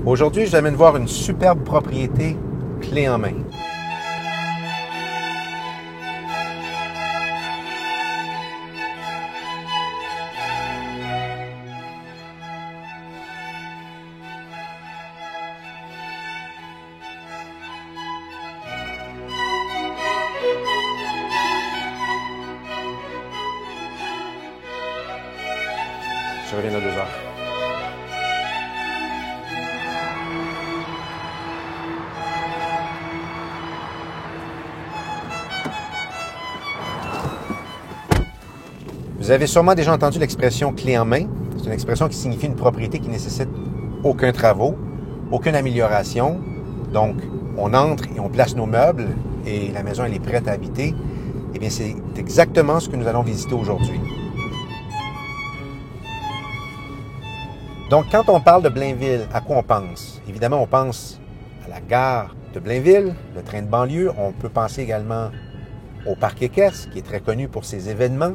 Aujourd'hui, je vous amène voir une superbe propriété clé en main. Je reviens dans 2 heures. Vous avez sûrement déjà entendu l'expression clé en main. C'est une expression qui signifie une propriété qui ne nécessite aucun travaux, aucune amélioration. Donc, on entre et on place nos meubles et la maison elle est prête à habiter. Eh bien, c'est exactement ce que nous allons visiter aujourd'hui. Donc, quand on parle de Blainville, à quoi on pense? Évidemment, on pense à la gare de Blainville, le train de banlieue. On peut penser également au parc équestre, qui est très connu pour ses événements.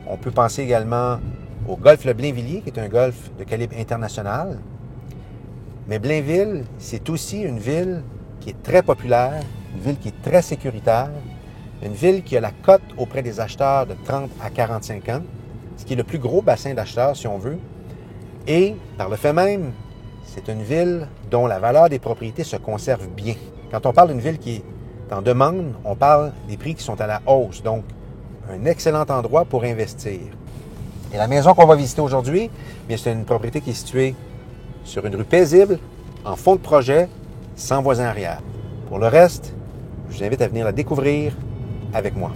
On peut penser également au golfe Le Blainvilliers, qui est un golfe de calibre international. Mais Blainville, c'est aussi une ville qui est très populaire, une ville qui est très sécuritaire, une ville qui a la cote auprès des acheteurs de 30 à 45 ans, ce qui est le plus gros bassin d'acheteurs, si on veut. Et, par le fait même, c'est une ville dont la valeur des propriétés se conserve bien. Quand on parle d'une ville qui est en demande, on parle des prix qui sont à la hausse. Donc, un excellent endroit pour investir. Et la maison qu'on va visiter aujourd'hui, bien, c'est une propriété qui est située sur une rue paisible, en fond de projet, sans voisin arrière. Pour le reste, je vous invite à venir la découvrir avec moi.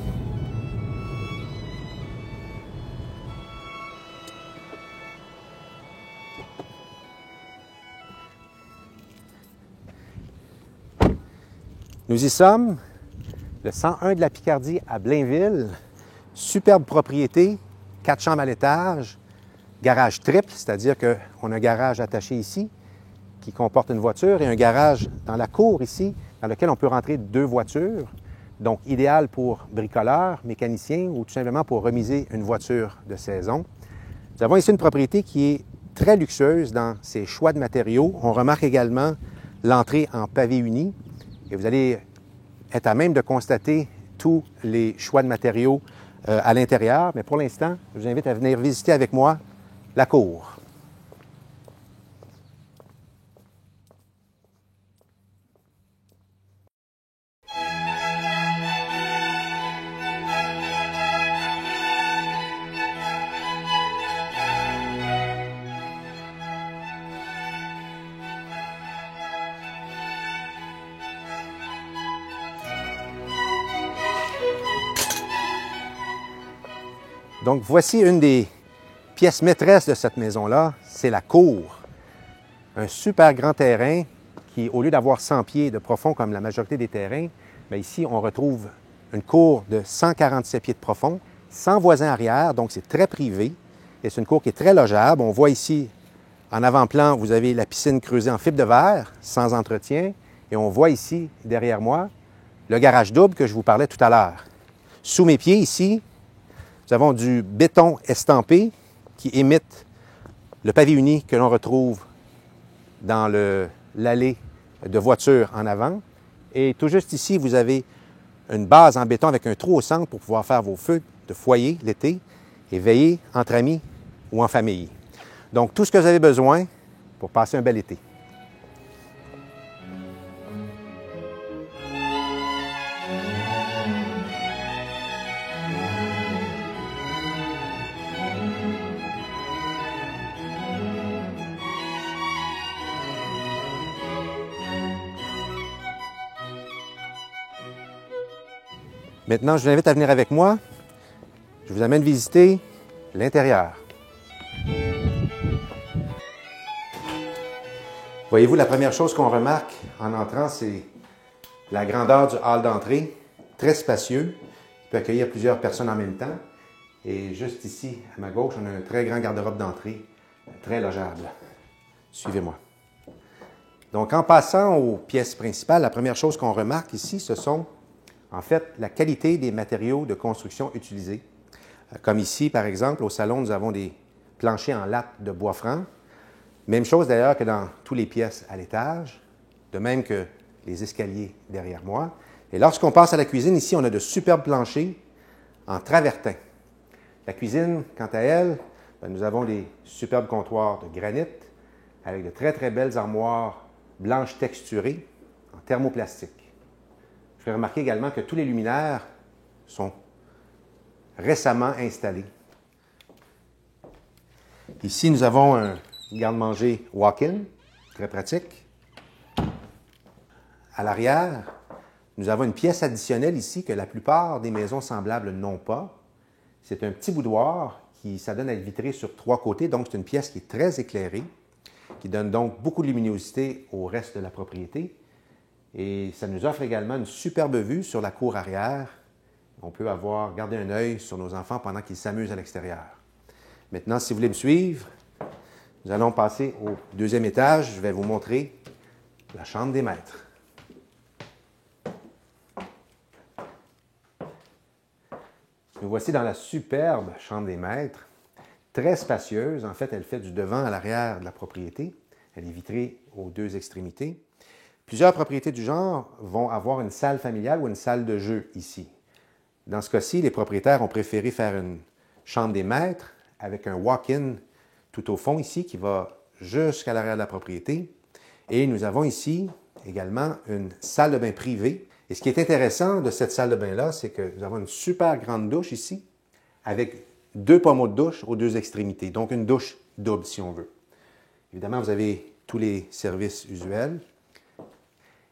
Nous y sommes, le 101 de la Picardie à Blainville. Superbe propriété, 4 chambres à l'étage, garage triple, c'est-à-dire qu'on a un garage attaché ici qui comporte une voiture et un garage dans la cour ici dans lequel on peut rentrer 2 voitures. Donc, idéal pour bricoleurs, mécaniciens ou tout simplement pour remiser une voiture de saison. Nous avons ici une propriété qui est très luxueuse dans ses choix de matériaux. On remarque également l'entrée en pavé uni. Et vous allez être à même de constater tous les choix de matériaux à l'intérieur. Mais pour l'instant, je vous invite à venir visiter avec moi la cour. Donc, voici une des pièces maîtresses de cette maison-là, c'est la cour. Un super grand terrain qui, au lieu d'avoir 100 pieds de profond comme la majorité des terrains, bien ici, on retrouve une cour de 147 pieds de profond, sans voisin arrière, donc c'est très privé. Et c'est une cour qui est très logeable. On voit ici, en avant-plan, vous avez la piscine creusée en fibre de verre, sans entretien. Et on voit ici, derrière moi, le garage double que je vous parlais tout à l'heure. Sous mes pieds, ici, nous avons du béton estampé qui imite le pavé uni que l'on retrouve dans l'allée de voitures en avant. Et tout juste ici, vous avez une base en béton avec un trou au centre pour pouvoir faire vos feux de foyer l'été et veiller entre amis ou en famille. Donc, tout ce que vous avez besoin pour passer un bel été. Maintenant, je vous invite à venir avec moi. Je vous amène visiter l'intérieur. Voyez-vous, la première chose qu'on remarque en entrant, c'est la grandeur du hall d'entrée, très spacieux. Il peut accueillir plusieurs personnes en même temps. Et juste ici, à ma gauche, on a un très grand garde-robe d'entrée, très logeable. Suivez-moi. Donc, en passant aux pièces principales, la première chose qu'on remarque ici, ce sont en fait la qualité des matériaux de construction utilisés. Comme ici, par exemple, au salon, nous avons des planchers en latte de bois franc. Même chose d'ailleurs que dans toutes les pièces à l'étage, de même que les escaliers derrière moi. Et lorsqu'on passe à la cuisine, ici, on a de superbes planchers en travertin. La cuisine, quant à elle, nous avons des superbes comptoirs de granit avec de très, très belles armoires blanches texturées en thermoplastique. Je fais remarquer également que tous les luminaires sont récemment installés. Ici, nous avons un garde-manger walk-in, très pratique. À l'arrière, nous avons une pièce additionnelle ici que la plupart des maisons semblables n'ont pas. C'est un petit boudoir qui s'adonne à être vitré sur 3 côtés, donc c'est une pièce qui est très éclairée, qui donne donc beaucoup de luminosité au reste de la propriété. Et ça nous offre également une superbe vue sur la cour arrière. On peut garder un œil sur nos enfants pendant qu'ils s'amusent à l'extérieur. Maintenant, si vous voulez me suivre, nous allons passer au 2e étage. Je vais vous montrer la chambre des maîtres. Nous voici dans la superbe chambre des maîtres, très spacieuse. En fait, elle fait du devant à l'arrière de la propriété. Elle est vitrée aux 2 extrémités. Plusieurs propriétés du genre vont avoir une salle familiale ou une salle de jeu ici. Dans ce cas-ci, les propriétaires ont préféré faire une chambre des maîtres avec un walk-in tout au fond ici qui va jusqu'à l'arrière de la propriété. Et nous avons ici également une salle de bain privée. Et ce qui est intéressant de cette salle de bain-là, c'est que nous avons une super grande douche ici avec 2 pommeaux de douche aux 2 extrémités. Donc une douche double si on veut. Évidemment, vous avez tous les services usuels.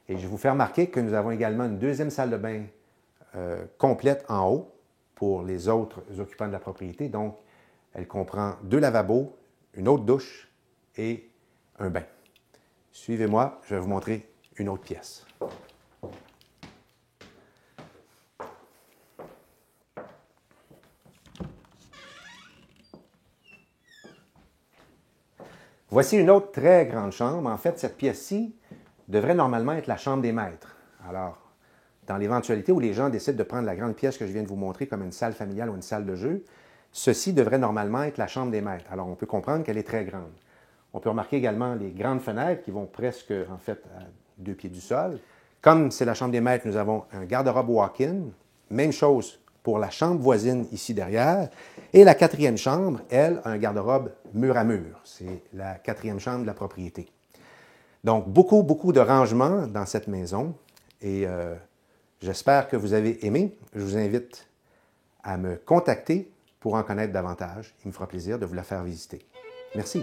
Et je vous fais remarquer que nous avons également une 2e salle de bain complète en haut pour les autres occupants de la propriété. Donc, elle comprend 2 lavabos, une autre douche et un bain. Suivez-moi, je vais vous montrer une autre pièce. Voici une autre très grande chambre. En fait, cette pièce-ci devrait normalement être la chambre des maîtres. Alors, dans l'éventualité où les gens décident de prendre la grande pièce que je viens de vous montrer comme une salle familiale ou une salle de jeu, ceci devrait normalement être la chambre des maîtres. Alors, on peut comprendre qu'elle est très grande. On peut remarquer également les grandes fenêtres qui vont presque, en fait, à 2 pieds du sol. Comme c'est la chambre des maîtres, nous avons un garde-robe walk-in. Même chose pour la chambre voisine ici derrière. Et la 4e chambre, elle, a un garde-robe mur à mur. C'est la 4e chambre de la propriété. Donc, beaucoup, beaucoup de rangements dans cette maison. Et j'espère que vous avez aimé. Je vous invite à me contacter pour en connaître davantage. Il me fera plaisir de vous la faire visiter. Merci.